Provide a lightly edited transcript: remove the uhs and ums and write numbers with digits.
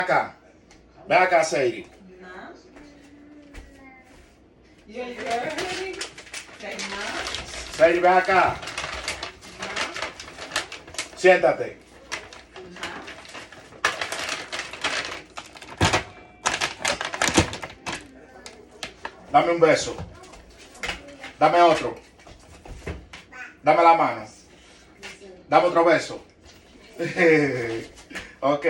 Acá. Ven acá, Seiri. Seiri, ven acá. Siéntate. Dame un beso. Dame otro. Dame la mano. Dame otro beso. Ok.